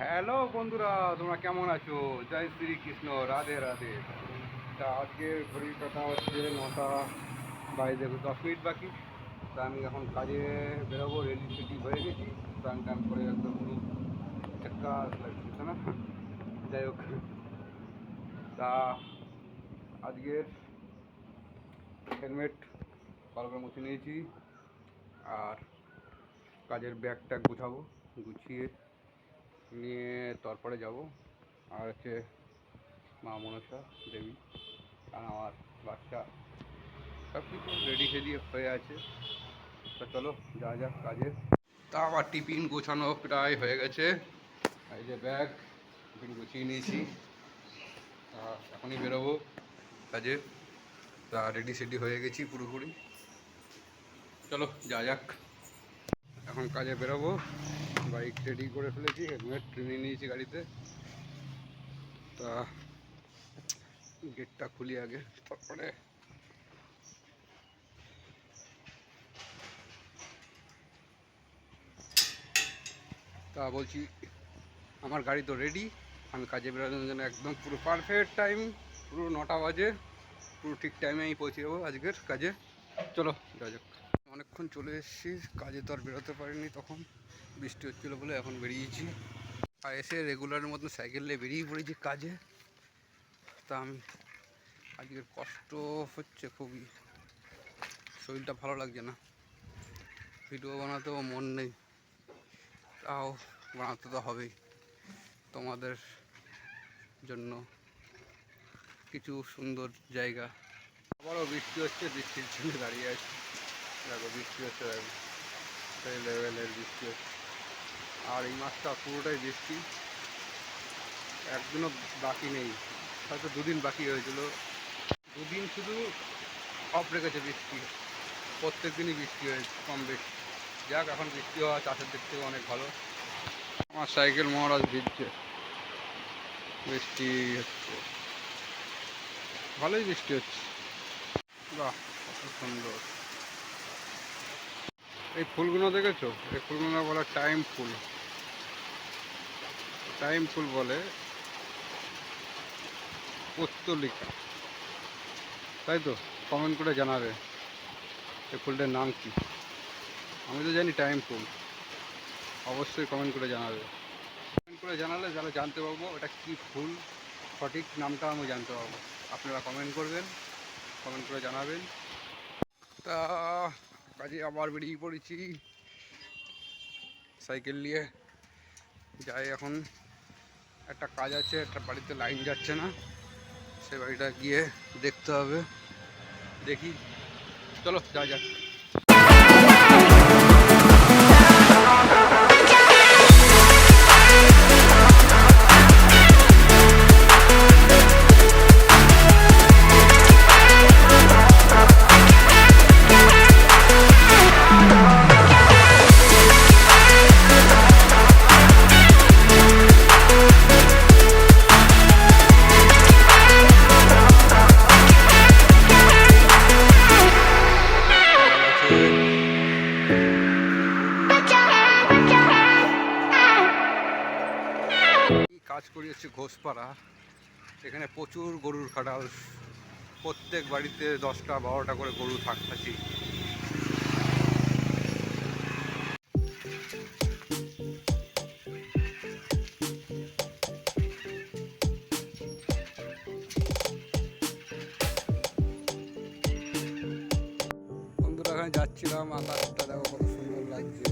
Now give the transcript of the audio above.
Hello বন্ধুরা, তোমরা কেমন আছো? জয় শ্রীকৃষ্ণ, রাধে রাধে। তা আজকে ঘড়ির কথা হচ্ছে 9টা বাইরে 10 মিনিট বাকি। তা আমি এখন কাজে বেরোবো, রেডি সেডি হয়ে গেছি, স্নান টান করে একদম পুরো ঝাক্কাস লাগছে না। যাই হোক, তা আজকের হেলমেট ভালো করে মুছে নিয়েছি, আর কাজের ব্যাগ ট্যাগ গুছাবো, গুছিয়ে নিয়ে তারপরে যাব। আর হচ্ছে মা মনসা দেবী আর আমার বাচ্চা সব কিছু রেডি সেডি হয়ে আছে। তা চলো যা যাক কাজে। তা আবার টিফিন গোছানো প্রায় হয়ে গেছে। এই যে ব্যাগ টিফিন গুছিয়ে নিয়েছি, তা এখনই বেরোবো কাজে। তা রেডি সেডি হয়ে গেছি পুরোপুরি, চলো যা যাক। এখন কাজে বেরোবো, বাইক রেডি করে ফেলেছি, হেলমেট নিয়ে নিয়েছি গাড়িতে। তা গেটটা খুলি আগে, তারপরে তা বলছি আমার গাড়ি তো রেডি। আমি কাজে বেরোনোর জন্য একদম পুরো পারফেক্ট টাইম, পুরো 9টা বাজে, পুরো ঠিক টাইমে আমি পৌঁছে যাবো আজকের কাজে। চলো যা যাক। অনেকক্ষণ চলে এসেছি কাজে, তো আর বেরোতে পারিনি, তখন বৃষ্টি হচ্ছিলো বলে এখন বেরিয়েছি। আর এসে রেগুলারের মতন সাইকেল নিয়ে বেরিয়ে পড়েছি কাজে। তা আমি আজকের কষ্ট হচ্ছে খুবই, শরীরটা ভালো লাগছে না, ভিডিও বানাতেও মন নেই, তাও বানাতে তো হবেই তোমাদের জন্য কিছু সুন্দর জায়গা। আবারও বৃষ্টি হচ্ছে, বৃষ্টির জন্য দাঁড়িয়ে আছে। দেখো বৃষ্টি হচ্ছে, দেখো সেই লেভেলের বৃষ্টি হচ্ছে। আর এই মাসটা পুরোটাই বৃষ্টি, একদিনও বাকি নেই। হয়তো 2 দিন বাকি হয়েছিল, 2 দিন শুধু অফ রেখেছে বৃষ্টি, প্রত্যেক দিনই বৃষ্টি হয়েছে কম বেশি। যাক, এখন বৃষ্টি হওয়া চাষের দিক থেকে অনেক ভালো। আমার সাইকেল মহারাজ ভিজছে, বৃষ্টি হচ্ছে, ভালোই বৃষ্টি হচ্ছে। বাহ, কত সুন্দর এই ফুলগুলো দেখেছো? এই ফুলগুলো বলে টাইম ফুল, টাইম ফুল বলে, পুস্তলিকা, তাই তো? কমেন্ট করে জানাবে এই ফুলটার নাম কি। আমি তো জানি টাইম ফুল, অবশ্যই কমেন্ট করে জানাবে। কমেন্ট করে জানালে তাহলে জানতে পারবো এটা কি ফুল, সঠিক নামটা আমি জানতে পারবো। আপনারা কমেন্ট করবেন, কমেন্ট করে জানাবেন। তা কাজে আবার বেরিয়ে পড়েছি সাইকেল নিয়ে, যাই এখন। একটা কাজ আছে, একটা বাড়িতে লাইন যাচ্ছে না, সে বাড়িটা গিয়ে দেখতে হবে, দেখি। চলো যা যাক। কাজ করিয়েছি ঘোষপাড়া, এখানে প্রচুর গরুর খাটাল, প্রত্যেক বাড়িতে 10টা 12টা করে গরু থাকছি। বন্ধুরা, এখানে যাচ্ছিলাম, আকাশটা দেখো কত সুন্দর লাগছে।